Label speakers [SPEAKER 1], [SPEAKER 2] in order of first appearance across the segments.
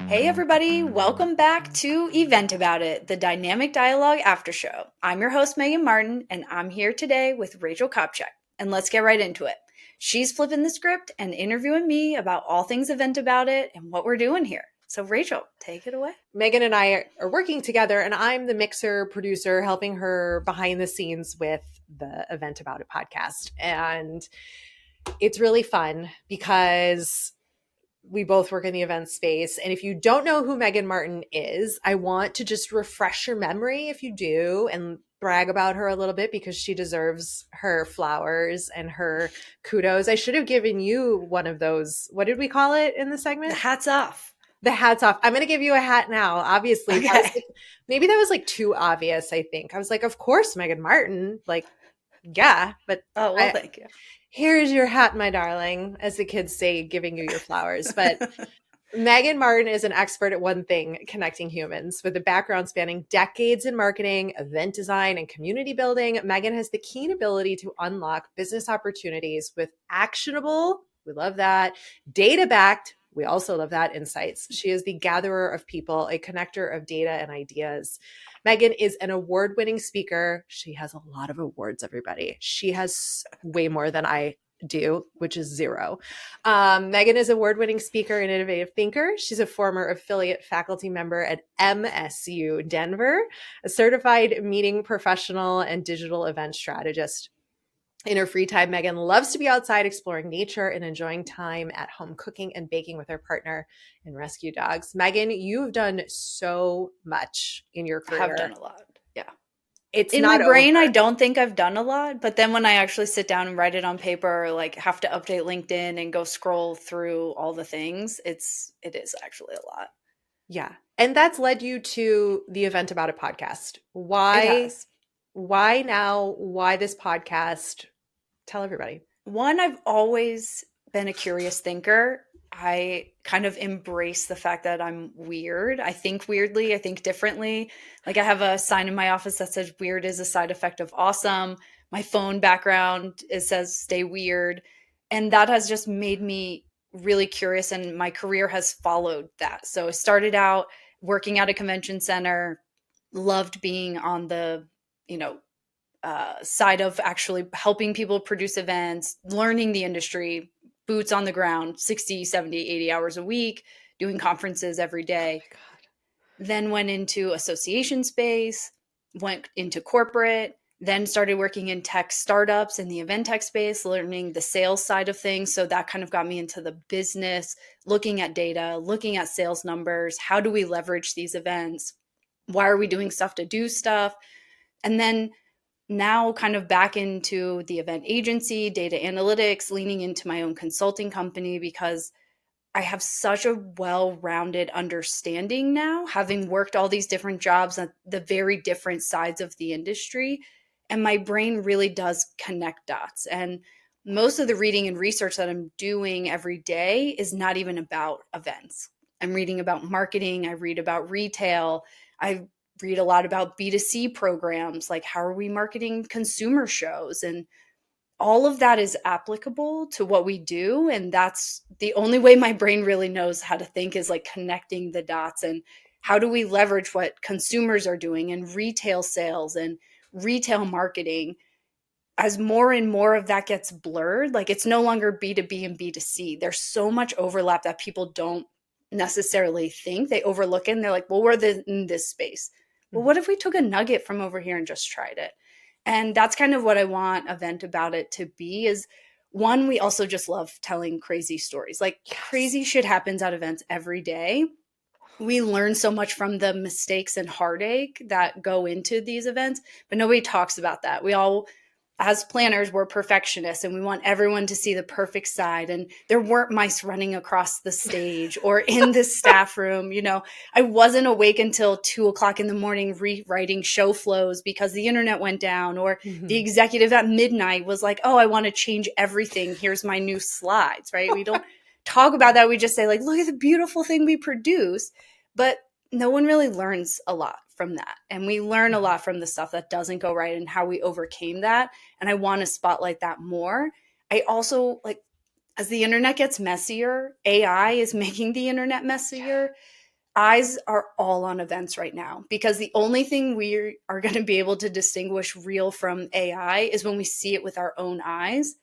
[SPEAKER 1] Hey everybody, welcome back to Event About It, the dynamic dialogue after show. I'm your host Megan Martin and I'm here today with Rachel Kopczyk. And let's get right into it. She's flipping the script and interviewing me about all things Event About It and what we're doing here. So Rachel, take it away.
[SPEAKER 2] Megan and I are working together and I'm the mixer producer helping her behind the scenes with the Event About It podcast. And it's really fun because we both work in the event space. And if you don't know who Megan Martin is, I want to just refresh your memory if you do and brag about her a little bit because she deserves her flowers and her kudos. I should have given you one of those. What did we call it in the segment?
[SPEAKER 1] The hats off.
[SPEAKER 2] The hat's off. I'm going to give you a hat now. Obviously,
[SPEAKER 1] Okay.
[SPEAKER 2] Maybe that was like too obvious. I think I was like, of course, Megan Martin. Like, yeah, but
[SPEAKER 1] Thank you.
[SPEAKER 2] Here's your hat, my darling, as the kids say, giving you your flowers. But Megan Martin is an expert at one thing, connecting humans. With a background spanning decades in marketing, event design, and community building, Megan has the keen ability to unlock business opportunities with actionable, we love that, data-backed, we also love that, insights. She is the gatherer of people, a connector of data and ideas. Megan is an award-winning speaker. She has a lot of awards, everybody. She has way more than I do, which is zero. Megan is an award-winning speaker and innovative thinker. She's a former affiliate faculty member at MSU Denver, a certified meeting professional and digital event strategist. In her free time, Megan loves to be outside exploring nature and enjoying time at home cooking and baking with her partner and rescue dogs. Megan, you've done so much in your career.
[SPEAKER 1] I have done a lot. Yeah.
[SPEAKER 2] It's
[SPEAKER 1] in
[SPEAKER 2] not
[SPEAKER 1] my brain,
[SPEAKER 2] over.
[SPEAKER 1] I don't think I've done a lot, but then when I actually sit down and write it on paper, or like have to update LinkedIn and go scroll through all the things, it is actually a lot.
[SPEAKER 2] Yeah. And that's led you to the Event About It podcast. Why?
[SPEAKER 1] It has.
[SPEAKER 2] Why now? Why this podcast? Tell everybody.
[SPEAKER 1] One, I've always been a curious thinker. I kind of embrace the fact that I'm weird. I think weirdly, I think differently. Like I have a sign in my office that says weird is a side effect of awesome. My phone background, it says stay weird. And that has just made me really curious and my career has followed that. So I started out working at a convention center, loved being on the, side of actually helping people produce events, learning the industry, boots on the ground, 60, 70, 80 hours a week, doing conferences every day.
[SPEAKER 2] Oh
[SPEAKER 1] then went into association space, went into corporate, then started working in tech startups in the event tech space, learning the sales side of things. So that kind of got me into the business, looking at data, looking at sales numbers. How do we leverage these events? Why are we doing stuff to do stuff? And then now kind of back into the event agency, data analytics, leaning into my own consulting company because I have such a well-rounded understanding now, having worked all these different jobs at the very different sides of the industry. And my brain really does connect dots. And most of the reading and research that I'm doing every day is not even about events. I'm reading about marketing. I read about retail. I read a lot about B2C programs, like how are we marketing consumer shows? And all of that is applicable to what we do. And that's the only way my brain really knows how to think is like connecting the dots and how do we leverage what consumers are doing and retail sales and retail marketing. As more and more of that gets blurred, like it's no longer B2B and B2C. There's so much overlap that people don't necessarily think. They overlook it and they're like, well, we're in this space. Well, what if we took a nugget from over here and just tried it? And that's kind of what I want Event About It to be is one, we also just love telling crazy stories. Like crazy shit happens at events every day. We learn so much from the mistakes and heartache that go into these events, but nobody talks about that. We all, as planners, we're perfectionists and we want everyone to see the perfect side. And there weren't mice running across the stage or in the staff room. I wasn't awake until 2:00 in the morning rewriting show flows because the internet went down, or the executive at midnight was like, oh, I want to change everything. Here's my new slides, right? We don't talk about that. We just say like, look at the beautiful thing we produce. But no one really learns a lot from that. And we learn a lot from the stuff that doesn't go right and how we overcame that. And I want to spotlight that more. I also like, as the internet gets messier, AI is making the internet messier. eyes are all on events right now, because the only thing we are going to be able to distinguish real from AI is when we see it with our own eyes.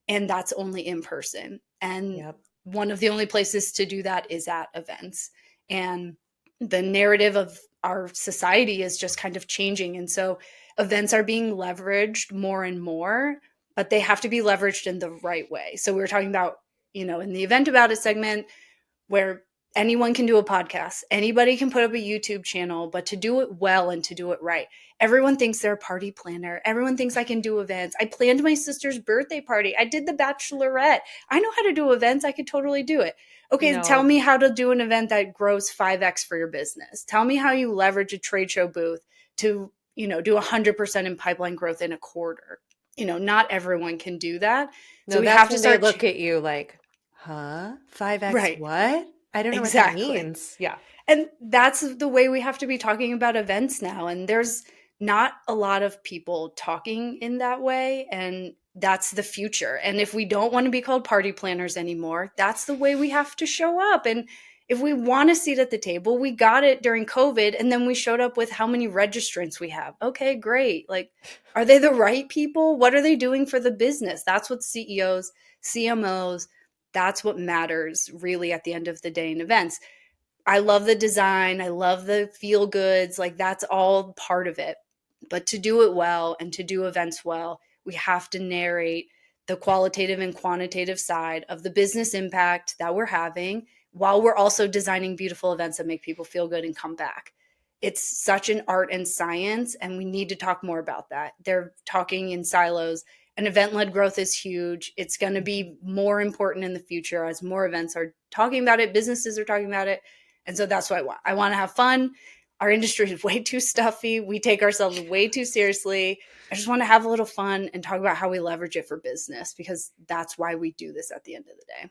[SPEAKER 1] And that's only in person. And
[SPEAKER 2] Yep.
[SPEAKER 1] one of the only places to do that is at events. And the narrative of our society is just kind of changing. And so events are being leveraged more and more, but they have to be leveraged in the right way. So we were talking about, in the Event About It segment, where anyone can do a podcast, anybody can put up a YouTube channel, but to do it well and to do it right. Everyone thinks they're a party planner. Everyone thinks I can do events. I planned my sister's birthday party. I did the bachelorette. I know how to do events. I could totally do it. Okay, tell
[SPEAKER 2] No.
[SPEAKER 1] me how to do an event that grows 5x for your business. Tell me how you leverage a trade show booth to, do 100% in pipeline growth in a quarter. Not everyone can do that. So
[SPEAKER 2] No,
[SPEAKER 1] we
[SPEAKER 2] that's
[SPEAKER 1] have to
[SPEAKER 2] when they
[SPEAKER 1] start.
[SPEAKER 2] look at you like, huh? 5x
[SPEAKER 1] Right.
[SPEAKER 2] what? I don't know what that
[SPEAKER 1] Exactly.
[SPEAKER 2] means. Yeah.
[SPEAKER 1] And that's the way we have to be talking about events now. And there's not a lot of people talking in that way. And that's the future. And if we don't want to be called party planners anymore, that's the way we have to show up. And if we want a seat at the table, we got it during COVID. And then we showed up with how many registrants we have. Okay, great. Like, are they the right people? What are they doing for the business? That's what CEOs, CMOs, that's what matters really at the end of the day in events. I love the design. I love the feel goods. Like, that's all part of it. But to do it well and to do events well, we have to narrate the qualitative and quantitative side of the business impact that we're having, while we're also designing beautiful events that make people feel good and come back. It's such an art and science, and we need to talk more about that. They're talking in silos, and event-led growth is huge. It's going to be more important in the future as more events are talking about it, businesses are talking about it. And so that's what I want. I want to have fun. Our industry is way too stuffy. We take ourselves way too seriously. I just want to have a little fun and talk about how we leverage it for business, because that's why we do this at the end of the day.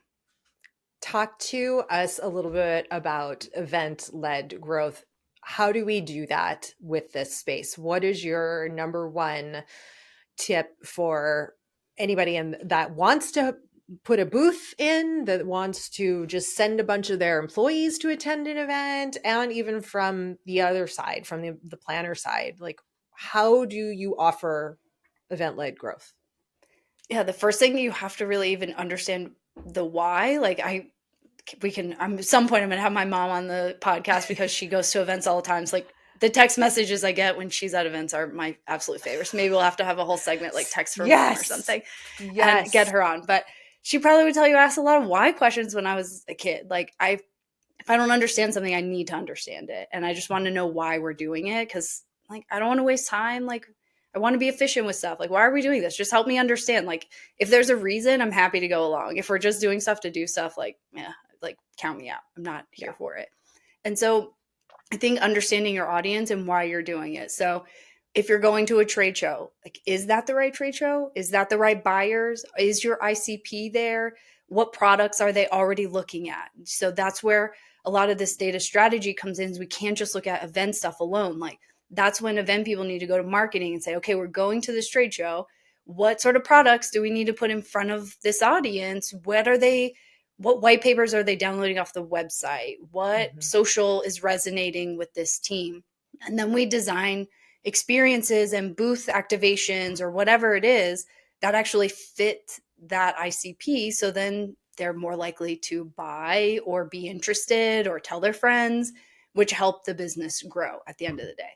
[SPEAKER 2] Talk to us a little bit about event-led growth. How do we do that with this space? What is your number one tip for anybody that wants to put a booth in, that wants to just send a bunch of their employees to attend an event, and even from the other side, from the planner side? Like, how do you offer event-led growth?
[SPEAKER 1] Yeah, the first thing, you have to really even understand the why. Like, at some point I'm going to have my mom on the podcast, because she goes to events all the time. It's like, the text messages I get when she's at events are my absolute favorites. Maybe we'll have to have a whole segment like text for mom or something and get her on. But she probably would tell you I asked a lot of why questions when I was a kid. Like, if I don't understand something, I need to understand it. And I just want to know why we're doing it, because, like, I don't want to waste time. Like, I want to be efficient with stuff. Like, why are we doing this? Just help me understand. Like, if there's a reason, I'm happy to go along. If we're just doing stuff to do stuff, like, yeah, like, count me out. I'm not here for it. And so I think understanding your audience and why you're doing it. So if you're going to a trade show, like, is that the right trade show? Is that the right buyers? Is your ICP there? What products are they already looking at? So that's where a lot of this data strategy comes in. Is we can't just look at event stuff alone. Like, that's when event people need to go to marketing and say, okay, we're going to this trade show. What sort of products do we need to put in front of this audience? What white papers are they downloading off the website? What social is resonating with this team? And then we design experiences and booth activations or whatever it is that actually fit that ICP. So then they're more likely to buy or be interested or tell their friends, which help the business grow at the end of the day.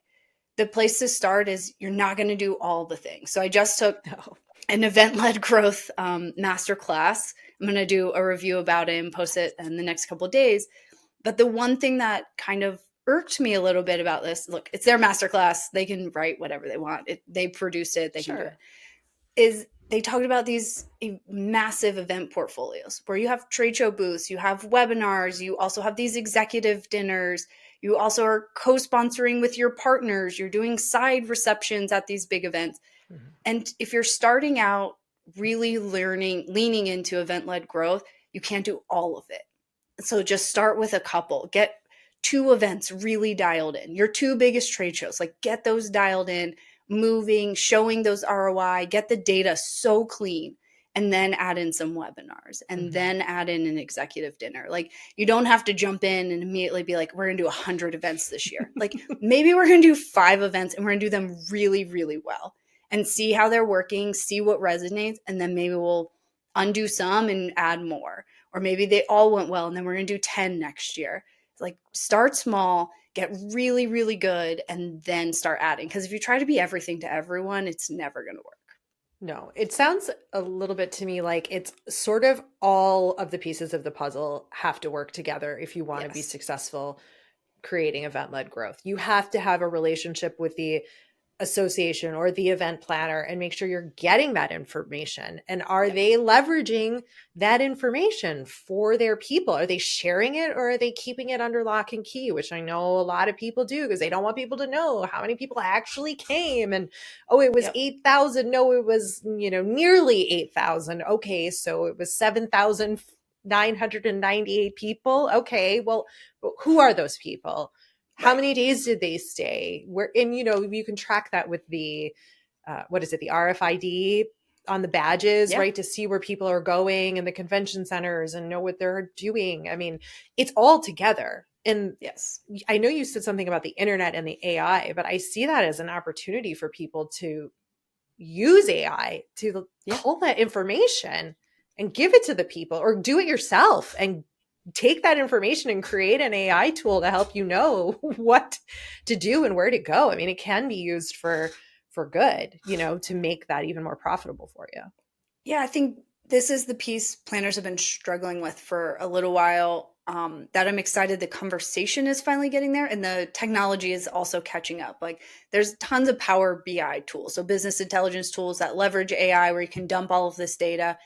[SPEAKER 1] The place to start is, you're not going to do all the things. So I just took an event-led growth masterclass. I'm going to do a review about it and post it in the next couple of days. But the one thing that kind of irked me a little bit about this, look, it's their masterclass. They can write whatever they want. They produced it. They can do it. Is they talked about these massive event portfolios where you have trade show booths, you have webinars, you also have these executive dinners. You also are co-sponsoring with your partners. You're doing side receptions at these big events. And if you're starting out really leaning into event-led growth, you can't do all of it. So just start with a couple. Get 2 events really dialed in. Your 2 biggest trade shows, like, get those dialed in, moving, showing those ROI, get the data so clean. and then add in some webinars and
[SPEAKER 2] Mhm.
[SPEAKER 1] then add in an executive dinner. Like, you don't have to jump in and immediately be like, we're going to do 100 events this year. Like, maybe we're going to do 5 events and we're going to do them really, really well and see how they're working, see what resonates, and then maybe we'll undo some and add more. Or maybe they all went well and then we're going to do 10 next year. Like, start small, get really, really good, and then start adding. Because if you try to be everything to everyone, it's never going to work.
[SPEAKER 2] No, it sounds a little bit to me like it's sort of all of the pieces of the puzzle have to work together if you want to be
[SPEAKER 1] Yes.
[SPEAKER 2] successful creating event-led growth. You have to have a relationship with the association or the event planner and make sure you're getting that information. And are
[SPEAKER 1] Yep.
[SPEAKER 2] they leveraging that information for their people? Are they sharing it, or are they keeping it under lock and key, which I know a lot of people do because they don't want people to know how many people actually came. And oh, it was
[SPEAKER 1] Yep.
[SPEAKER 2] 8,000. No, it was, nearly 8,000. Okay, so it was 7,998 people. Okay, well, who are those people? How
[SPEAKER 1] Right.
[SPEAKER 2] many days did they stay? Where, and you can track that with the what is it, the RFID on the badges,
[SPEAKER 1] Yeah.
[SPEAKER 2] right? To see where people are going and the convention centers and know what they're doing. I mean, it's all together. And
[SPEAKER 1] Yes.
[SPEAKER 2] I know you said something about the internet and the AI, but I see that as an opportunity for people to use AI to
[SPEAKER 1] Yeah.
[SPEAKER 2] pull that information and give it to the people, or do it yourself and take that information and create an AI tool to help you know what to do and where to go. I mean, it can be used for good, to make that even more profitable for you.
[SPEAKER 1] Yeah, I think this is the piece planners have been struggling with for a little while. That I'm excited the conversation is finally getting there and the technology is also catching up. Like, there's tons of Power BI tools, so business intelligence tools that leverage AI where you can dump all of this data.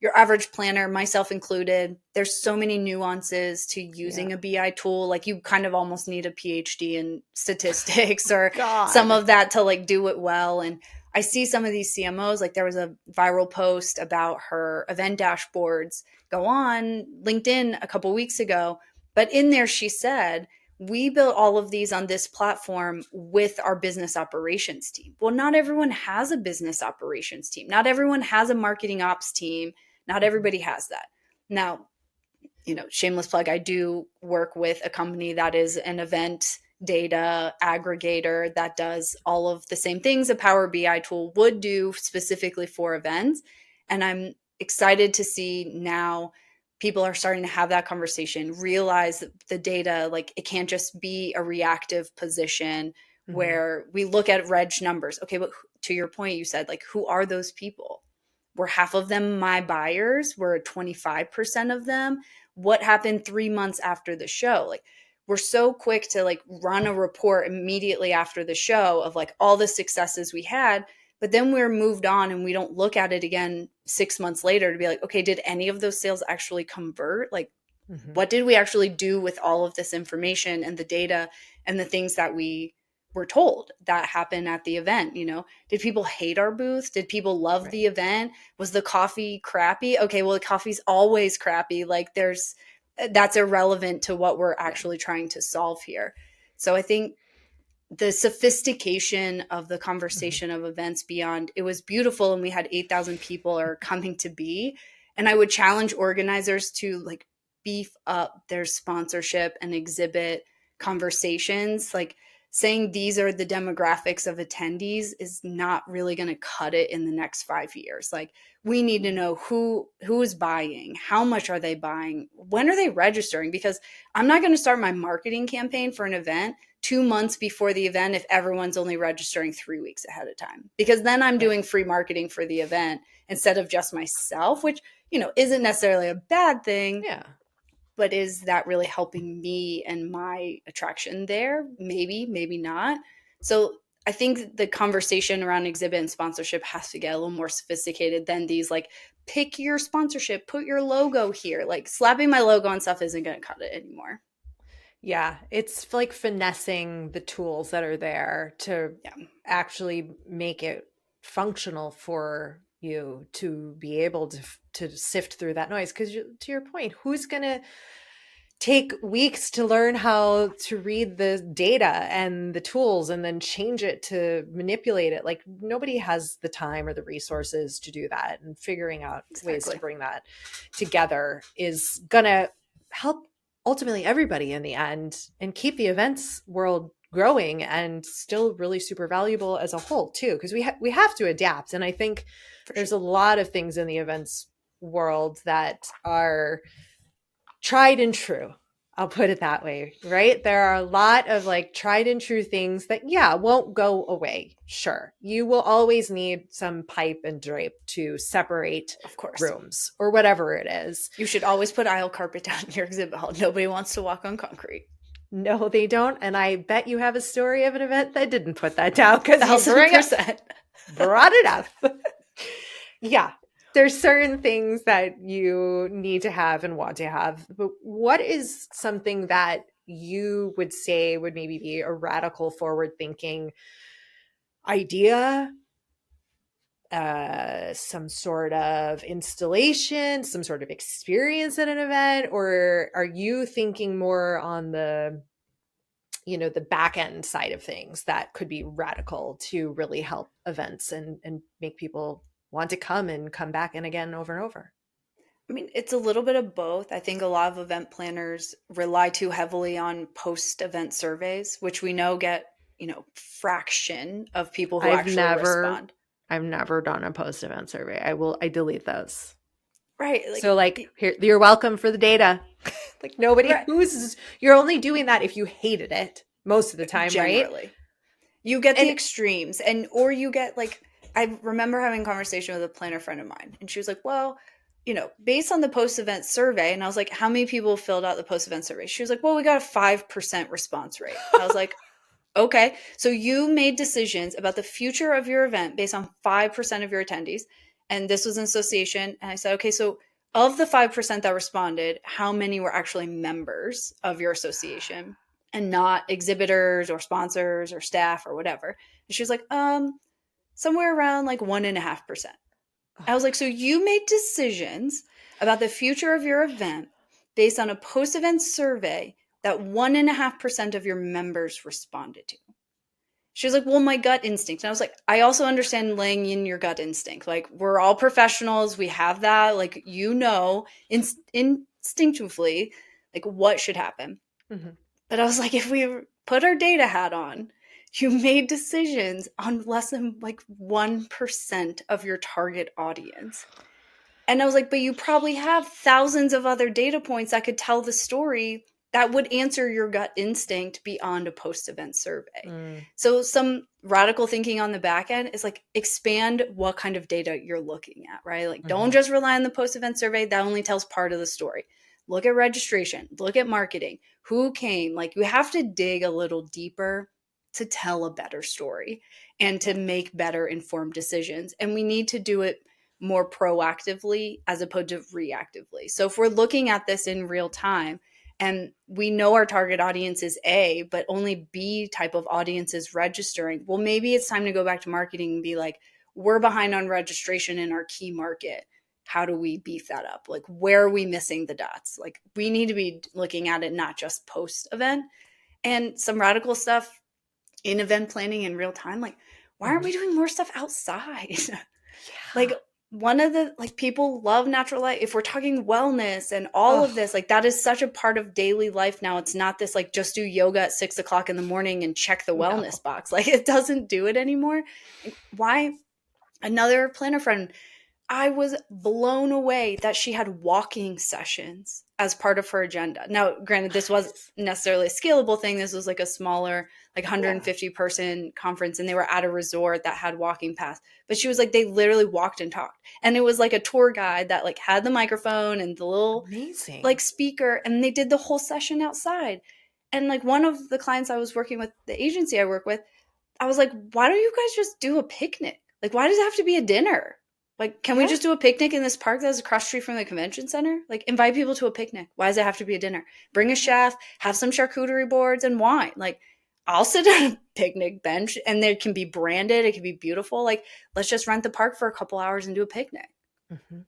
[SPEAKER 1] Your average planner, myself included, there's so many nuances to
[SPEAKER 2] Yeah.
[SPEAKER 1] using a BI tool. Like, you kind of almost need a PhD in statistics or some
[SPEAKER 2] God.
[SPEAKER 1] of that to like do it well. And I see some of these CMOs, like there was a viral post about her event dashboards go on LinkedIn a couple weeks ago. But in there, she said, we built all of these on this platform with our business operations team. Well, not everyone has a business operations team. Not everyone has a marketing ops team. Not
[SPEAKER 2] Mhm.
[SPEAKER 1] everybody has that. Now, shameless plug, I do work with a company that is an event data aggregator that does all of the same things a Power BI tool would do specifically for events. And I'm excited to see now people are starting to have that conversation, realize that the data, like, it can't just be a reactive position
[SPEAKER 2] Mhm.
[SPEAKER 1] where we look at reg numbers. Okay, but to your point, you said, like, who are those people? Were half of them my buyers? Were 25% of them? What happened 3 months after the show? Like, we're so quick to like run a report immediately after the show of like all the successes we had, but then we're moved on and we don't look at it again 6 months later to be like, okay, did any of those sales actually convert? Like,
[SPEAKER 2] Mhm.
[SPEAKER 1] what did we actually do with all of this information and the data and the things that we were told that happened at the event? Did people hate our booth? Did people love
[SPEAKER 2] Right.
[SPEAKER 1] the event? Was the coffee crappy? Okay, well, the coffee's always crappy. Like, that's irrelevant to what we're
[SPEAKER 2] Yeah.
[SPEAKER 1] actually trying to solve here. So I think the sophistication of the
[SPEAKER 2] Mhm.
[SPEAKER 1] conversation of events beyond, it was beautiful and we had 8,000 people are coming to be, and I would challenge organizers to like beef up their sponsorship and exhibit conversations. Like, saying these are the demographics of attendees is not really going to cut it in the next 5 years. Like, we need to know who is buying, how much are they buying, when are they registering, because I'm not going to start my marketing campaign for an event 2 months before the event if everyone's only registering 3 weeks ahead of time, because then I'm
[SPEAKER 2] Right.
[SPEAKER 1] doing free marketing for the event instead of just myself, which isn't necessarily a bad thing,
[SPEAKER 2] Yeah.
[SPEAKER 1] but is that really helping me and my attraction there? Maybe, maybe not. So I think the conversation around exhibit and sponsorship has to get a little more sophisticated than these like, pick your sponsorship, put your logo here. Like, slapping my logo on stuff isn't going to cut it anymore.
[SPEAKER 2] Yeah, it's like finessing the tools that are there to
[SPEAKER 1] Yeah.
[SPEAKER 2] actually make it functional for you to be able to sift through that noise. Because to your point, who's gonna take weeks to learn how to read the data and the tools and then change it to manipulate it. Like nobody has the time or the resources to do that, and figuring out ways to
[SPEAKER 1] Exactly.
[SPEAKER 2] bring that together is going to help ultimately everybody in the end and keep the events world growing and still really super valuable as a whole too, because we have to adapt. And I think
[SPEAKER 1] For
[SPEAKER 2] there's
[SPEAKER 1] sure.
[SPEAKER 2] a lot of things in the events world that are tried and true. I'll put it that way, right? There are a lot of like tried and true things that, yeah, won't go away. Sure. You will always need some pipe and drape to separate
[SPEAKER 1] Of course.
[SPEAKER 2] rooms or whatever it is.
[SPEAKER 1] You should always put aisle carpet down in your exhibit hall. Nobody wants to walk on concrete.
[SPEAKER 2] No, they don't. And I bet you have a story of an event that didn't put that down because you
[SPEAKER 1] 1,000%.
[SPEAKER 2] brought it up. Yeah. There's certain things that you need to have and want to have. But what is something that you would say would maybe be a radical forward thinking idea, some sort of installation, some sort of experience at an event? Or are you thinking more on the back end side of things that could be radical to really help events and make people want to come and come back and again over and over?
[SPEAKER 1] I mean, it's a little bit of both. I think a lot of event planners rely too heavily on post-event surveys, which we know get, fraction of people who
[SPEAKER 2] I've
[SPEAKER 1] actually
[SPEAKER 2] never
[SPEAKER 1] respond.
[SPEAKER 2] I've never done a post event survey. I delete those.
[SPEAKER 1] Right.
[SPEAKER 2] So like here, you're welcome for the data. Like nobody
[SPEAKER 1] Right.
[SPEAKER 2] you're only doing that if you hated it most of the time, right?
[SPEAKER 1] Generally. You get the
[SPEAKER 2] And
[SPEAKER 1] extremes, or you get I remember having a conversation with a planner friend of mine, and she was like, well, based on the post-event survey, and I was like, how many people filled out the post-event survey? She was like, well, we got a 5% response rate. I was like, okay, so you made decisions about the future of your event based on 5% of your attendees, and this was an association. And I said, okay, so of the 5% that responded, how many were actually members of your association and not exhibitors or sponsors or staff or whatever? And she was like, somewhere around 1.5%. I was like, so you made decisions about the future of your event based on a post-event survey that 1.5% of your members responded to. She was like, well, my gut instinct. And I was like, I also understand laying in your gut instinct. Like, we're all professionals. We have that. Like, instinctively, what should happen.
[SPEAKER 2] Mhm.
[SPEAKER 1] But I was like, if we put our data hat on, you made decisions on less than 1% of your target audience. And I was like, but you probably have thousands of other data points that could tell the story that would answer your gut instinct beyond a post-event survey.
[SPEAKER 2] Mm.
[SPEAKER 1] So some radical thinking on the back end is expand what kind of data you're looking at, right? Don't just rely on the post-event survey. That only tells part of the story. Look at registration, look at marketing, who came. You have to dig a little deeper to tell a better story and to make better informed decisions. And we need to do it more proactively as opposed to reactively. So if we're looking at this in real time and we know our target audience is A, but only B type of audience is registering, well, maybe it's time to go back to marketing and be like, we're behind on registration in our key market. How do we beef that up? Where are we missing the dots? We need to be looking at it not just post event. And some radical stuff in event planning in real time. Why aren't we doing more stuff outside?
[SPEAKER 2] Yeah.
[SPEAKER 1] One of the people love natural light. If we're talking wellness and all of this, that is such a part of daily life now. It's not this just do yoga at 6:00 in the morning and check the wellness box. It doesn't do it anymore. Why? Another planner friend, I was blown away that she had walking sessions as part of her agenda. Now, granted, this wasn't necessarily a scalable thing. This was a smaller, 150 person conference, and they were at a resort that had walking paths. But she was they literally walked and talked. And it was a tour guide that had the microphone and the little
[SPEAKER 2] Amazing.
[SPEAKER 1] speaker, and they did the whole session outside. And one of the clients I was working with, the agency I work with, I was like, why don't you guys just do a picnic? Why does it have to be a dinner? Can we just do a picnic in this park that's across the street from the convention center? Invite people to a picnic. Why does it have to be a dinner? Bring a chef, have some charcuterie boards and wine. I'll sit on a picnic bench and it can be branded. It can be beautiful. Let's just rent the park for a couple hours and do a picnic.
[SPEAKER 2] Mhm.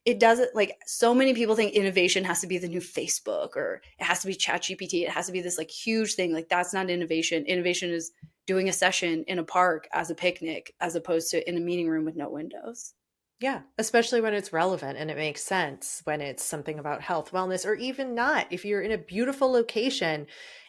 [SPEAKER 1] it doesn't, like, so many people think innovation has to be the new Facebook, or it has to be ChatGPT. It has to be this like huge thing. Like, that's not innovation. Innovation is doing a session in a park as a picnic, as opposed to in a meeting room with no windows.
[SPEAKER 2] Yeah, especially when it's relevant and it makes sense, when it's something about health, wellness, or even not. If you're in a beautiful location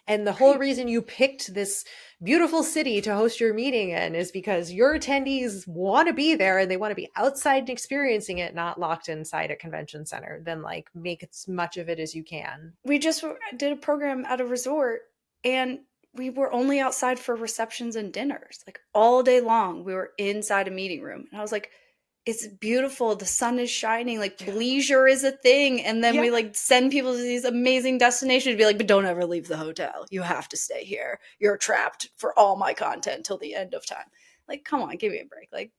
[SPEAKER 2] and the whole
[SPEAKER 1] Right.
[SPEAKER 2] reason you picked this beautiful city to host your meeting in is because your attendees want to be there and they want to be outside and experiencing it, not locked inside a convention center, then like make as much of it as you can.
[SPEAKER 1] We just did a program at a resort, and we were only outside for receptions and dinners. Like, all day long, we were inside a meeting room. And I was like, it's beautiful. The sun is shining. Like, leisure is a thing. And then
[SPEAKER 2] Yeah.
[SPEAKER 1] we like send people to these amazing destinations, be like, but don't ever leave the hotel. You have to stay here. You're trapped for all my content till the end of time. Like, come on, give me a break. Like,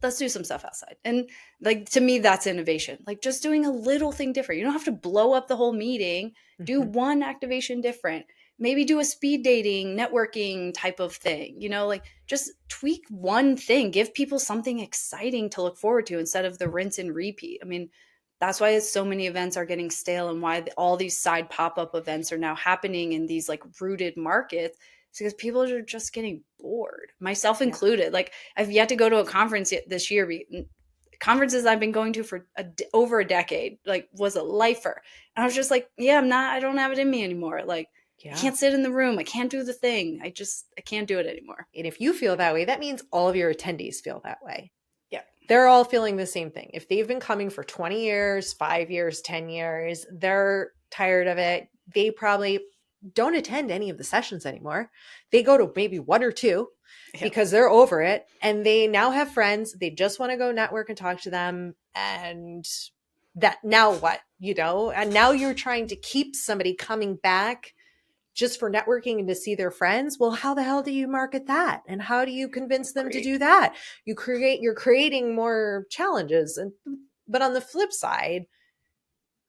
[SPEAKER 1] let's do some stuff outside. And like, to me, that's innovation. Like, just doing a little thing different. You don't have to blow up the whole meeting. Do
[SPEAKER 2] Mhm.
[SPEAKER 1] one activation different. Maybe do a speed dating, networking type of thing. Like, just tweak one thing. Give people something exciting to look forward to instead of the rinse and repeat. I mean, that's why so many events are getting stale, and why all these side pop-up events are now happening in these like rooted markets. It's because people are just getting bored, myself
[SPEAKER 2] Yeah.
[SPEAKER 1] included. Like, I've yet to go to a conference this year. Conferences I've been going to for over a decade, like, was a lifer. And I was just like, yeah, I don't have it in me anymore. Like, I
[SPEAKER 2] Yeah.
[SPEAKER 1] can't sit in the room. I can't do the thing. I can't do it anymore.
[SPEAKER 2] And if you feel that way, that means all of your attendees feel that way.
[SPEAKER 1] Yeah.
[SPEAKER 2] They're all feeling the same thing. If they've been coming for 20 years, 5 years, 10 years, they're tired of it. They probably don't attend any of the sessions anymore. They go to maybe one or two
[SPEAKER 1] Yeah.
[SPEAKER 2] because they're over it, and they now have friends. They just want to go network and talk to them. And that, now what, and now you're trying to keep somebody coming back just for networking and to see their friends. Well, how the hell do you market that? And how do you convince them to
[SPEAKER 1] Agreed.
[SPEAKER 2] do that? You're creating more challenges. But on the flip side,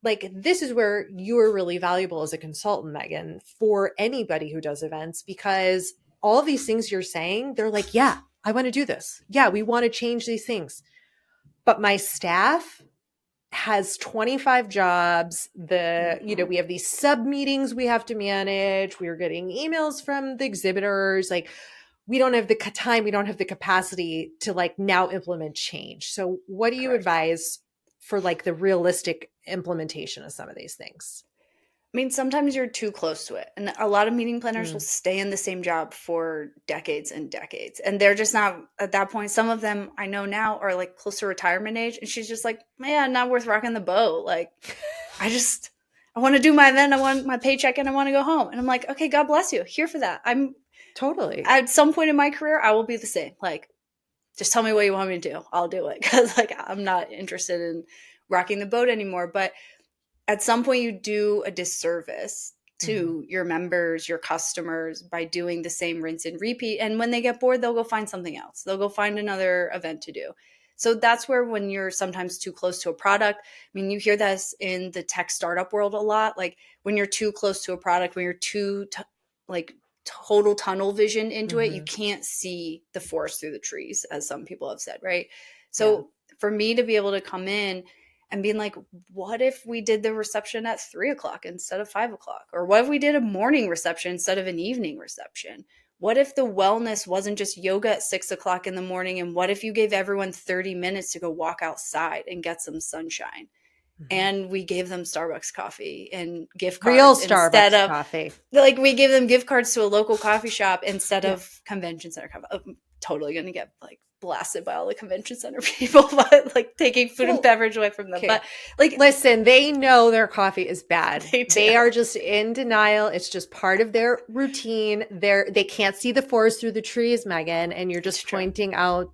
[SPEAKER 2] like, this is where you are really valuable as a consultant, Megan, for anybody who does events, because all these things you're saying, they're like, yeah, I want to do this. Yeah, we want to change these things. But my staff has 25 jobs. We have these sub meetings we have to manage. We're getting emails from the exhibitors. Like, we don't have the time, we don't have the capacity to like now implement change. So what do you
[SPEAKER 1] Correct.
[SPEAKER 2] advise for like the realistic implementation of some of these things?
[SPEAKER 1] I mean, sometimes you're too close to it. And a lot of meeting planners will
[SPEAKER 2] Mm.
[SPEAKER 1] stay in the same job for decades and decades. And they're just not at that point. Some of them I know now are like close to retirement age. And she's just like, man, not worth rocking the boat. Like, I want to do my event. I want my paycheck and I want to go home. And I'm like, okay, God bless you. Here for that. I'm
[SPEAKER 2] Totally.
[SPEAKER 1] at some point in my career, I will be the same. Like, just tell me what you want me to do. I'll do it. Cause like, I'm not interested in rocking the boat anymore. But at some point you do a disservice to your members, your customers, by doing the same rinse and repeat. And when they get bored, they'll go find something else. They'll go find another event to do. So that's where, when you're sometimes too close to a product, I mean, you hear this in the tech startup world a lot. Like, when you're too close to a product, when you're like total tunnel vision into it, you can't see the forest through the trees, as some people have said, right? So for me to be able to come in and being like, what if we did the reception at 3 o'clock instead of 5 o'clock? Or what if we did a morning reception instead of an evening reception? What if the wellness wasn't just yoga at 6 o'clock in the morning? And what if you gave everyone 30 minutes to go walk outside and get some sunshine? And we gave them Starbucks coffee and gift
[SPEAKER 2] Real
[SPEAKER 1] cards instead
[SPEAKER 2] Starbucks
[SPEAKER 1] of,
[SPEAKER 2] coffee.
[SPEAKER 1] like, we gave them gift cards to a local coffee shop instead
[SPEAKER 2] Yeah.
[SPEAKER 1] of convention center coffee. I'm totally going to get like blasted by all the convention center people, but like taking food and beverage away from them.
[SPEAKER 2] Okay.
[SPEAKER 1] But like,
[SPEAKER 2] listen, they know their coffee is bad.
[SPEAKER 1] They do.
[SPEAKER 2] They are just in denial. It's just part of their routine. They can't see the forest through the trees, Megan, and you're just pointing out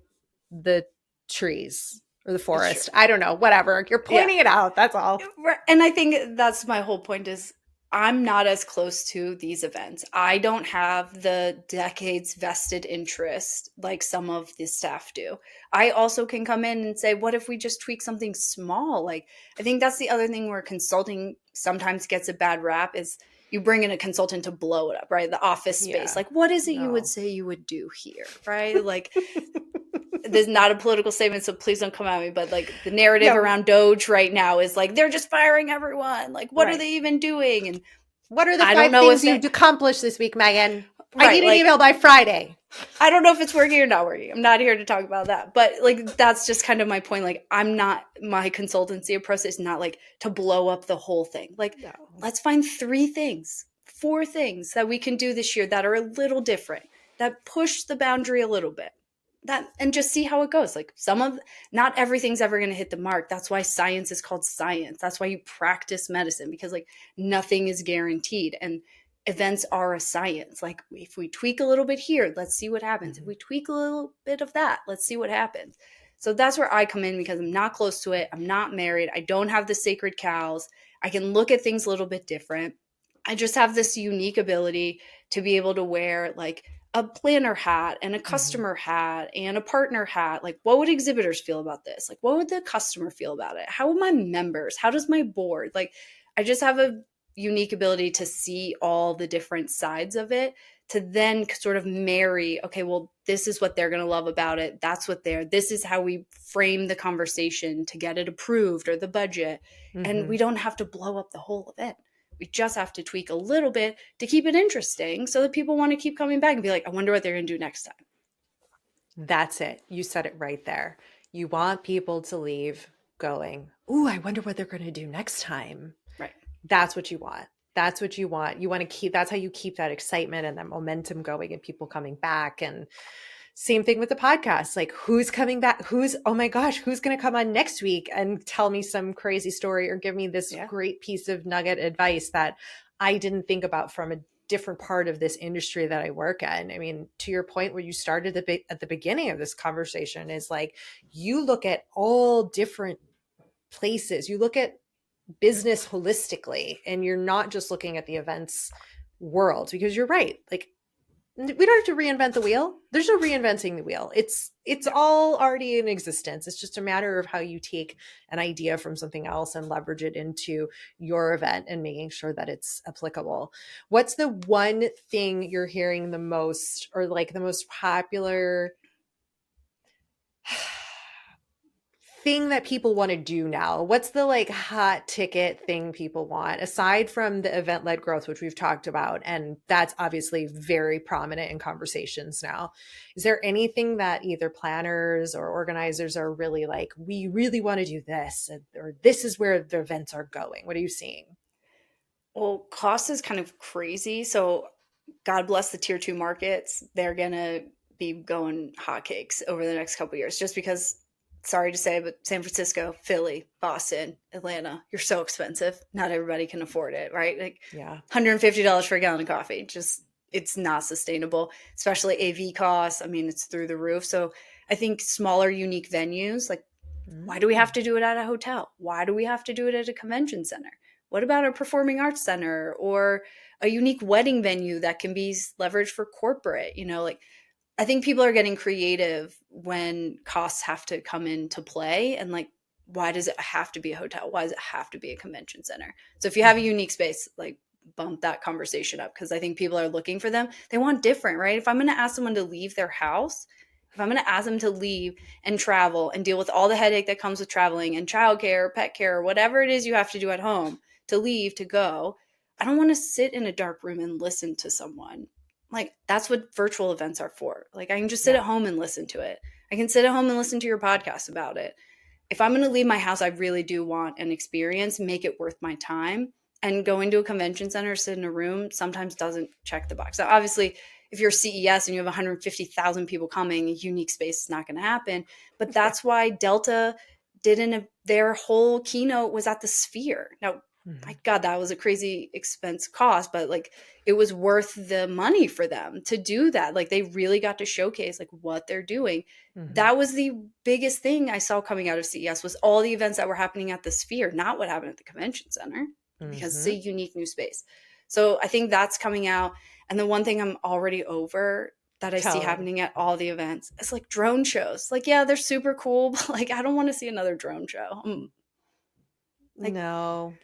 [SPEAKER 2] the trees or the forest. I don't know, whatever. You're pointing it out. That's all.
[SPEAKER 1] And I think that's my whole point, is I'm not as close to these events. I don't have the decades vested interest like some of the staff do. I also can come in and say, what if we just tweak something small? Like, I think that's the other thing where consulting sometimes gets a bad rap, is you bring in a consultant to blow it up, right? The office space. Like, what is it you would say you would do here, right? Like, This is not a political statement, so please don't come at me, but like the narrative
[SPEAKER 2] No,
[SPEAKER 1] around Doge right now is like, they're just firing everyone. Like, what are
[SPEAKER 2] right.
[SPEAKER 1] they even doing? And
[SPEAKER 2] What are the
[SPEAKER 1] I don't
[SPEAKER 2] 5
[SPEAKER 1] know if
[SPEAKER 2] things
[SPEAKER 1] that,
[SPEAKER 2] you've accomplished this week, Megan? I
[SPEAKER 1] right.
[SPEAKER 2] need an
[SPEAKER 1] Like,
[SPEAKER 2] email by Friday.
[SPEAKER 1] I don't know if it's working or not working. I'm not here to talk about that. But like that's just kind of my point. Like I'm not my consultancy approach is not like to blow up the whole thing. Like
[SPEAKER 2] No.
[SPEAKER 1] let's find 3 things, 4 things that we can do this year that are a little different, that push the boundary a little bit. That and just see how it goes. Like not everything's ever going to hit the mark. That's why science is called science. That's why you practice medicine because like nothing is guaranteed. And events are a science. Like if we tweak a little bit here, let's see what happens. If we tweak a little bit of that, let's see what happens. So that's where I come in because I'm not close to it. I'm not married. I don't have the sacred cows. I can look at things a little bit different. I just have this unique ability to be able to wear like a planner hat and a customer hat and a partner hat. Like, what would exhibitors feel about this? Like, what would the customer feel about it? How would my members? How does my board? Like, I just have a unique ability to see all the different sides of it to then sort of marry, okay, well, this is what they're going to love about it. That's what this is how we frame the conversation to get it approved or the budget. And we don't have to blow up the whole event. We just have to tweak a little bit to keep it interesting so that people want to keep coming back and be like, I wonder what they're going to do next time.
[SPEAKER 2] That's it. You said it right there. You want people to leave going, ooh, I wonder what they're going to do next time.
[SPEAKER 1] Right.
[SPEAKER 2] That's what you want. That's what you want. You want to keep, that's how you keep that excitement and that momentum going and people coming back. And same thing with the podcast. Like who's coming back? Oh my gosh, who's going to come on next week and tell me some crazy story or give me this great piece of nugget advice that I didn't think about from a different part of this industry that I work in. I mean, to your point where you started at the beginning of this conversation is like, you look at all different places. You look at business holistically and you're not just looking at the events world because you're right. Like we don't have to reinvent the wheel. There's no reinventing the wheel. It's all already in existence. It's just a matter of how you take an idea from something else and leverage it into your event and making sure that it's applicable. What's the one thing you're hearing the most or like the most popular thing that people want to do now? What's the like hot ticket thing people want aside from the event-led growth, which we've talked about? And that's obviously very prominent in conversations now. Is there anything that either planners or organizers are really like, we really want to do this, or this is where the events are going? What are you seeing?
[SPEAKER 1] Well, cost is kind of crazy. So God bless the tier 2 markets. They're going to be going hotcakes over the next couple of years just because, sorry to say, but San Francisco, Philly, Boston, Atlanta, you're so expensive. Not everybody can afford it, right? Like $150 for a gallon of coffee. Just, it's not sustainable, especially AV costs. I mean, it's through the roof. So I think smaller, unique venues, like why do we have to do it at a hotel? Why do we have to do it at a convention center? What about a performing arts center or a unique wedding venue that can be leveraged for corporate? You know, like I think people are getting creative when costs have to come into play and like, why does it have to be a hotel? Why does it have to be a convention center? So if you have a unique space, like bump that conversation up because I think people are looking for them. They want different, right? If I'm going to ask someone to leave their house, if I'm going to ask them to leave and travel and deal with all the headache that comes with traveling and childcare, pet care, whatever it is you have to do at home to leave, to go, I don't want to sit in a dark room and listen to someone. Like that's what virtual events are for. Like I can just sit at home and listen to it. I can sit at home and listen to your podcast about it. If I'm going to leave my house, I really do want an experience, make it worth my time. And going to a convention center, sit in a room sometimes doesn't check the box. So obviously, if you're CES and you have 150,000 people coming, a unique space is not going to happen. But that's why Delta their whole keynote was at the Sphere. Now, my God, that was a crazy expense cost, but like it was worth the money for them to do that. Like they really got to showcase like what they're doing. That was the biggest thing I saw coming out of CES was all the events that were happening at the Sphere, not what happened at the convention center because it's a unique new space. So I think that's coming out. And the one thing I'm already over that I see happening at all the events is like drone shows. Like, yeah, they're super cool, but like I don't want to see another drone show.
[SPEAKER 2] No.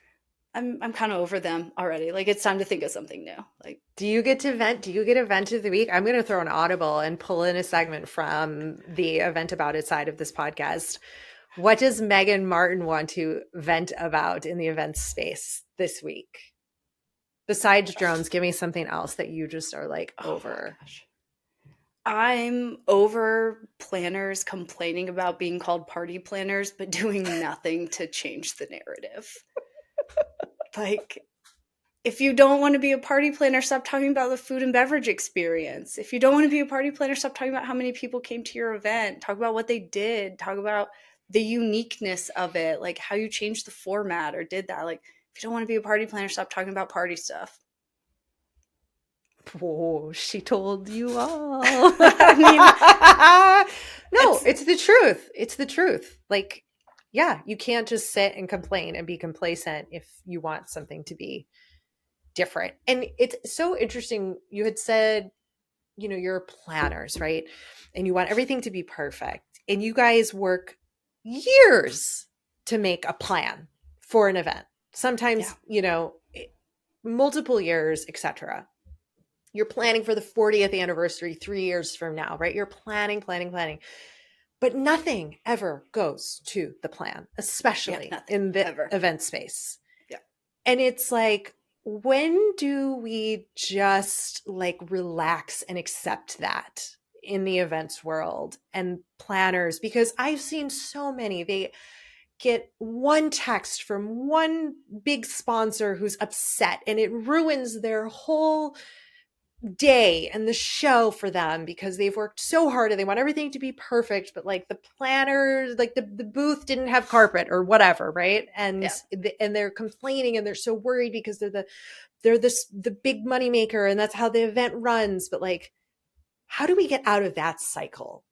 [SPEAKER 1] I'm kind of over them already. Like it's time to think of something new. Like,
[SPEAKER 2] Do you get to vent? Do you get event of the week? I'm going to throw an audible and pull in a segment from the event about it side of this podcast. What does Megan Martin want to vent about in the events space this week? Besides drones, give me something else that you just are like
[SPEAKER 1] oh my
[SPEAKER 2] over.
[SPEAKER 1] gosh. I'm over planners complaining about being called party planners, but doing nothing to change the narrative. Like, if you don't want to be a party planner, stop talking about the food and beverage experience. If you don't want to be a party planner, stop talking about how many people came to your event. Talk about what they did. Talk about the uniqueness of it, like how you changed the format or did that. Like, if you don't want to be a party planner, stop talking about party stuff.
[SPEAKER 2] Oh, she told you all.
[SPEAKER 1] I mean,
[SPEAKER 2] no, it's the truth. It's the truth. Like, yeah, you can't just sit and complain and be complacent if you want something to be different. And it's so interesting. You had said, you're planners, right? And you want everything to be perfect. And you guys work years to make a plan for an event. Sometimes, multiple years, etc. You're planning for the 40th anniversary 3 years from now, right? You're planning. But nothing ever goes to the plan, especially in the event space.
[SPEAKER 1] Yeah.
[SPEAKER 2] And it's like, when do we just like relax and accept that in the events world and planners? Because I've seen so many, they get one text from one big sponsor who's upset and it ruins their whole day and the show for them because they've worked so hard and they want everything to be perfect, but like the planners, like the booth didn't have carpet or whatever, right? And and they're complaining and they're so worried because they're the big money maker and that's how the event runs. But like, how do we get out of that cycle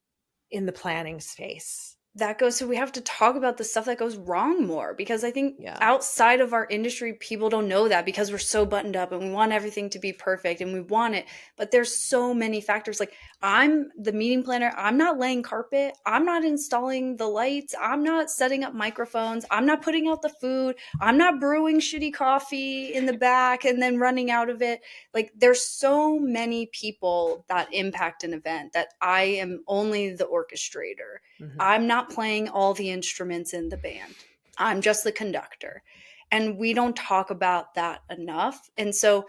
[SPEAKER 2] in the planning space?
[SPEAKER 1] That goes, so we have to talk about the stuff that goes wrong more, because I think outside of our industry, people don't know that because we're so buttoned up and we want everything to be perfect and we want it. But there's so many factors. Like, I'm the meeting planner. I'm not laying carpet. I'm not installing the lights. I'm not setting up microphones. I'm not putting out the food. I'm not brewing shitty coffee in the back and then running out of it. Like, there's so many people that impact an event that I am only the orchestrator. Mm-hmm. I'm not playing all the instruments in the band. I'm just the conductor. And we don't talk about that enough. And so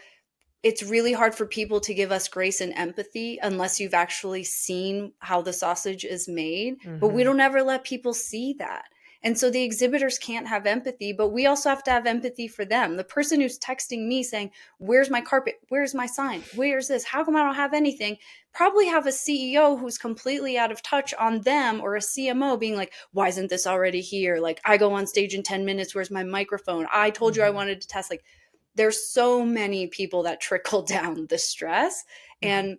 [SPEAKER 1] it's really hard for people to give us grace and empathy unless you've actually seen how the sausage is made. Mm-hmm. But we don't ever let people see that. And so the exhibitors can't have empathy, but we also have to have empathy for them. The person who's texting me saying, where's my carpet? Where's my sign? Where's this? How come I don't have anything? Probably have a CEO who's completely out of touch on them, or a CMO being like, why isn't this already here? Like, I go on stage in 10 minutes. Where's my microphone? I told you I wanted to test. Like, there's so many people that trickle down the stress. And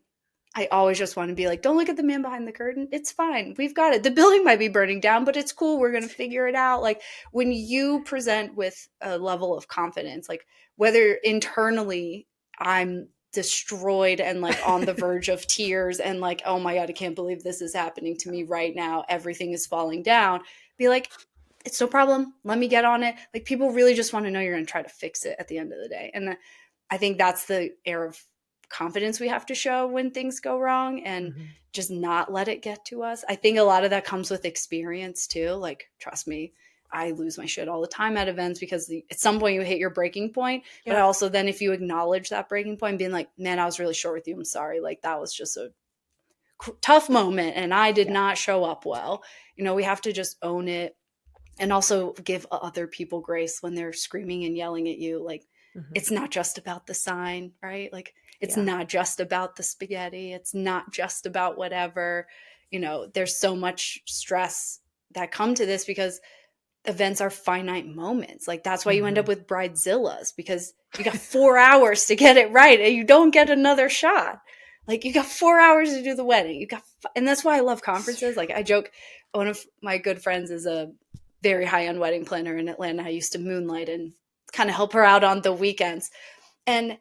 [SPEAKER 1] I always just want to be like, don't look at the man behind the curtain. It's fine. We've got it. The building might be burning down, but it's cool. We're going to figure it out. Like, when you present with a level of confidence, like whether internally I'm destroyed and like on the verge of tears and like, oh my God, I can't believe this is happening to me right now. Everything is falling down. Be like, it's no problem. Let me get on it. Like, people really just want to know you're going to try to fix it at the end of the day. And I think that's the air of confidence we have to show when things go wrong, and just not let it get to us. I think a lot of that comes with experience too. Like, trust me, I lose my shit all the time at events because at some point you hit your breaking point. Yeah. But also then if you acknowledge that breaking point, being like, man, I was really short with you. I'm sorry. Like, that was just a tough moment and I did not show up well. We have to just own it, and also give other people grace when they're screaming and yelling at you. Like, it's not just about the sign, right? Like, it's not just about the spaghetti. It's not just about whatever. There's so much stress that come to this because events are finite moments. Like, that's why you end up with bridezillas, because you got 4 hours to get it right and you don't get another shot. Like, you got 4 hours to do the wedding. And that's why I love conferences. Like, I joke, one of my good friends is a very high-end wedding planner in Atlanta. I used to moonlight and kind of help her out on the weekends. And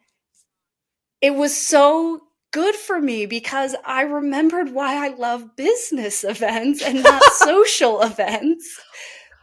[SPEAKER 1] it was so good for me because I remembered why I love business events and not social events,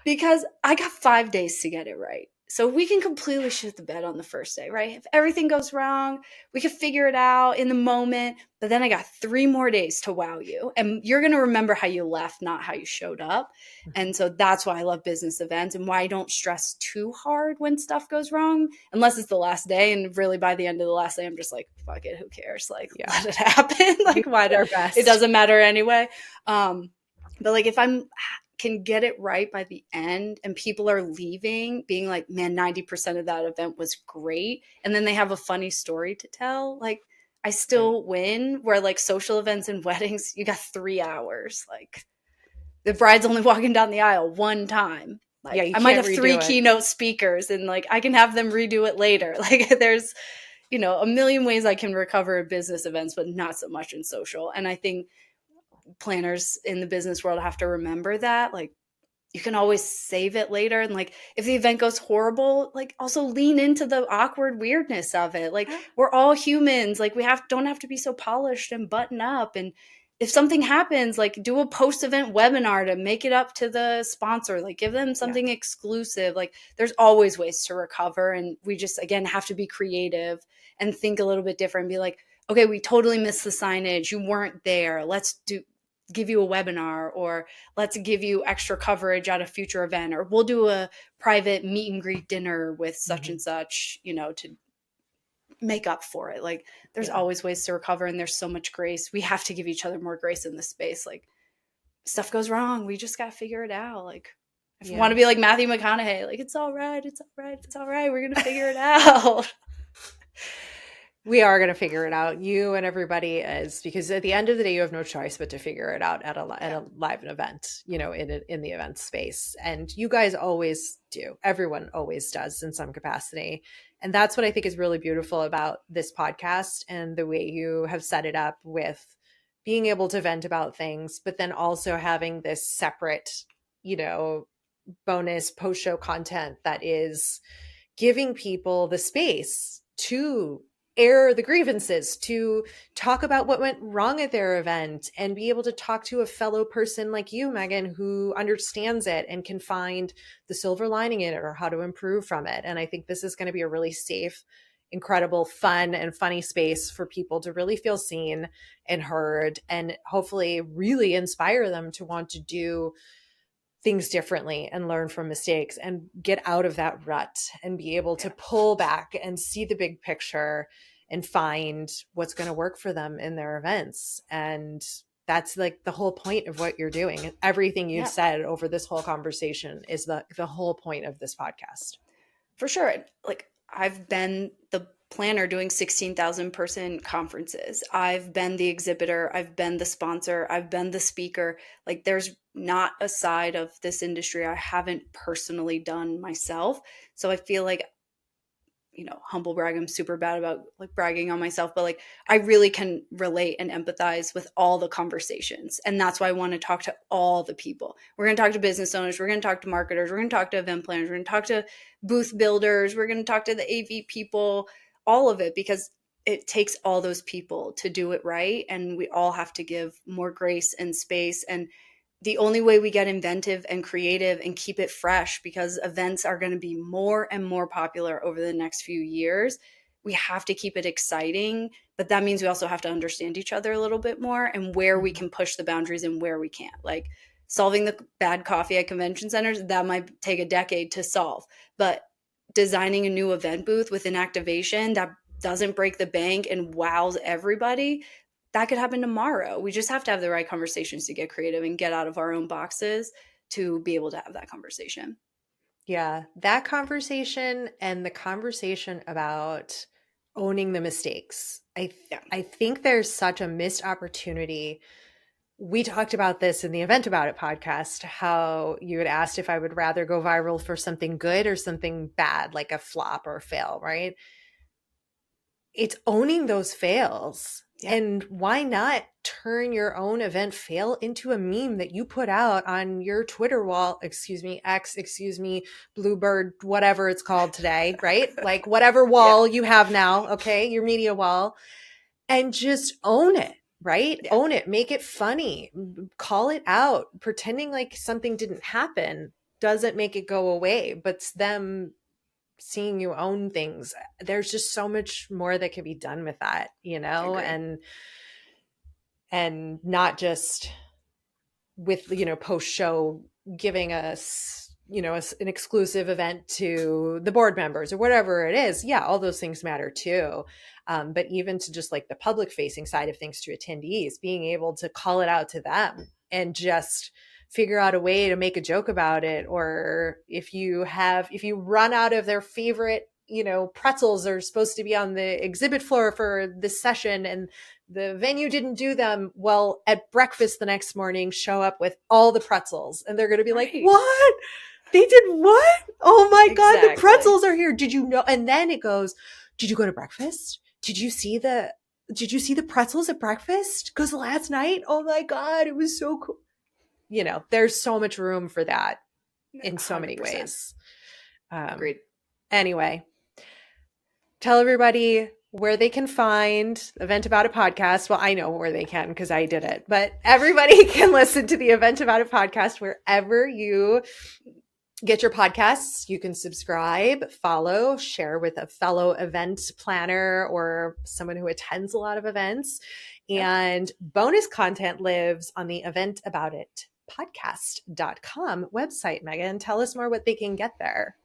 [SPEAKER 1] because I got 5 days to get it right. So we can completely shit the bed on the first day, right? If everything goes wrong, we can figure it out in the moment. But then I got 3 more days to wow you. And you're going to remember how you left, not how you showed up. And so that's why I love business events and why I don't stress too hard when stuff goes wrong, unless it's the last day. And really by the end of the last day, I'm just like, fuck it, who cares? Like, let it happen.
[SPEAKER 2] We
[SPEAKER 1] Like, why
[SPEAKER 2] did our
[SPEAKER 1] do
[SPEAKER 2] best.
[SPEAKER 1] it doesn't matter anyway. But like if I'm can get it right by the end and people are leaving being like, man, 90% of that event was great. And then they have a funny story to tell. Like I still win, where like social events and weddings, you got 3 hours. Like the bride's only walking down the aisle one time.
[SPEAKER 2] Yeah,
[SPEAKER 1] Like
[SPEAKER 2] you
[SPEAKER 1] I might
[SPEAKER 2] can't
[SPEAKER 1] have 3
[SPEAKER 2] redo it.
[SPEAKER 1] keynote speakers and like I can have them redo it later. Like there's, a million ways I can recover business events, but not so much in social. And I think planners in the business world have to remember that. Like you can always save it later. And like if the event goes horrible, like also lean into the awkward weirdness of it. Like we're all humans. Like we don't have to be so polished and button up. And if something happens, like do a post-event webinar to make it up to the sponsor, like give them something exclusive. Like there's always ways to recover. And we just, again, have to be creative and think a little bit different and be like, okay, we totally missed the signage. You weren't there. Let's give you a webinar, or let's give you extra coverage at a future event, or we'll do a private meet and greet dinner with such and such, to make up for it. Like there's always ways to recover, and there's so much grace. We have to give each other more grace in this space. Like stuff goes wrong, we just got to figure it out. Like if you want to be like Matthew McConaughey, like it's all right, it's all right, it's all right, we're gonna figure it out.
[SPEAKER 2] We are going to figure it out. You and everybody is, because at the end of the day, you have no choice but to figure it out at a live event, in the event space. And you guys always do. Everyone always does in some capacity. And that's what I think is really beautiful about this podcast and the way you have set it up, with being able to vent about things, but then also having this separate, bonus post-show content that is giving people the space to air the grievances, to talk about what went wrong at their event, and be able to talk to a fellow person like you, Megan, who understands it and can find the silver lining in it or how to improve from it. And I think this is going to be a really safe, incredible, fun, and funny space for people to really feel seen and heard, and hopefully really inspire them to want to do things differently and learn from mistakes and get out of that rut and be able to pull back and see the big picture and find what's going to work for them in their events. And that's like the whole point of what you're doing. Everything you've said over this whole conversation is the whole point of this podcast.
[SPEAKER 1] For sure. Like I've been the planner doing 16,000 person conferences. I've been the exhibitor. I've been the sponsor. I've been the speaker. Like there's not a side of this industry I haven't personally done myself. So I feel like, humble brag, I'm super bad about like bragging on myself, but like I really can relate and empathize with all the conversations. And that's why I want to talk to all the people. We're going to talk to business owners. We're going to talk to marketers. We're going to talk to event planners. We're going to talk to booth builders. We're going to talk to the AV people, all of it, because it takes all those people to do it right. And we all have to give more grace and space. And the only way we get inventive and creative and keep it fresh, because events are going to be more and more popular over the next few years, we have to keep it exciting. But that means we also have to understand each other a little bit more and where we can push the boundaries and where we can't. Like solving the bad coffee at convention centers, that might take a decade to solve. But designing a new event booth with an activation that doesn't break the bank and wows everybody, that could happen tomorrow. We just have to have the right conversations to get creative and get out of our own boxes to be able to have that conversation.
[SPEAKER 2] Yeah, that conversation and the conversation about owning the mistakes. I think there's such a missed opportunity. We talked about this in the Event About It podcast, how you had asked if I would rather go viral for something good or something bad, like a flop or a fail, right? It's owning those fails. Yeah. And why not turn your own event fail into a meme that you put out on your Twitter wall, X, Bluebird, whatever it's called today, right? Like whatever wall you have now, okay, your media wall, and just own it, right? Yeah. Own it, make it funny, call it out. Pretending like something didn't happen doesn't make it go away, but them seeing you own things. There's just so much more that could be done with that, and not just with, post show giving us, an exclusive event to the board members or whatever it is. Yeah, all those things matter too. But even to just like the public facing side of things to attendees, being able to call it out to them and just figure out a way to make a joke about it. Or if you run out of their favorite, pretzels are supposed to be on the exhibit floor for this session and the venue didn't do them, well, at breakfast the next morning, show up with all the pretzels and they're going to be like, what? They did what? Oh my God, the pretzels are here. Did you know? And then it goes, did you go to breakfast? Did you see the pretzels at breakfast? Because last night, oh my God, it was so cool. There's so much room for that in so 100%. Many ways.
[SPEAKER 1] Agreed.
[SPEAKER 2] Anyway, tell everybody where they can find Event About It podcast. Well, I know where they can because I did it, but everybody can listen to the Event About It podcast wherever you get your podcasts. You can subscribe, follow, share with a fellow event planner or someone who attends a lot of events. And bonus content lives on the event.About.It.podcast.com website. Megan, tell us more what they can get there.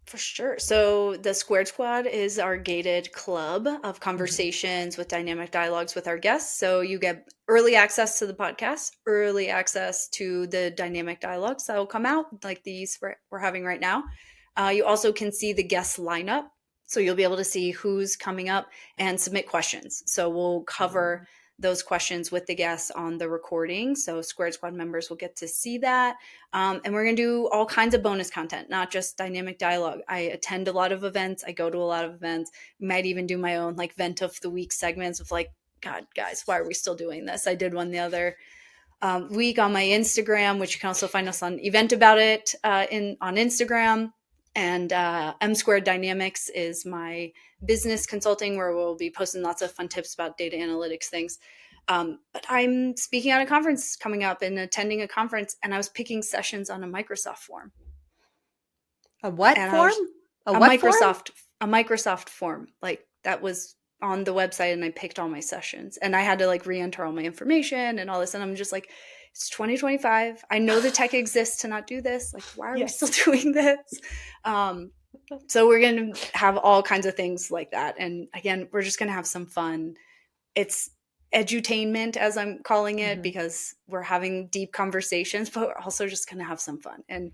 [SPEAKER 1] For sure. So the Squared Squad is our gated club of conversations with dynamic dialogues with our guests. So you get early access to the podcast, early access to the dynamic dialogues that will come out, like these we're having right now. You also can see the guest lineup. So you'll be able to see who's coming up and submit questions. So we'll cover those questions with the guests on the recording. So Squared Squad members will get to see that. And we're going to do all kinds of bonus content, not just dynamic dialogue. I attend a lot of events. I go to a lot of events. Might even do my own like vent of the week segments of like, God, guys, why are we still doing this? I did one the other week on my Instagram, which you can also find us on Event About It on Instagram. And M Squared Dynamics is my business consulting where we'll be posting lots of fun tips about data analytics things. But I'm speaking at a conference coming up and attending a conference, and I was picking sessions on a Microsoft form.
[SPEAKER 2] A what form?
[SPEAKER 1] A Microsoft form. Like that was on the website, and I picked all my sessions, and I had to like re-enter all my information and all this. And I'm just like, it's 2025. I know the tech exists to not do this. Like, why are we still doing this? So we're going to have all kinds of things like that. And again, we're just going to have some fun. It's edutainment, as I'm calling it, because we're having deep conversations, but we're also just going to have some fun and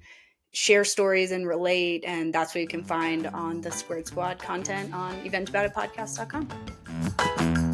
[SPEAKER 1] share stories and relate. And that's what you can find on the Squared Squad content on eventaboutitpodcast.com.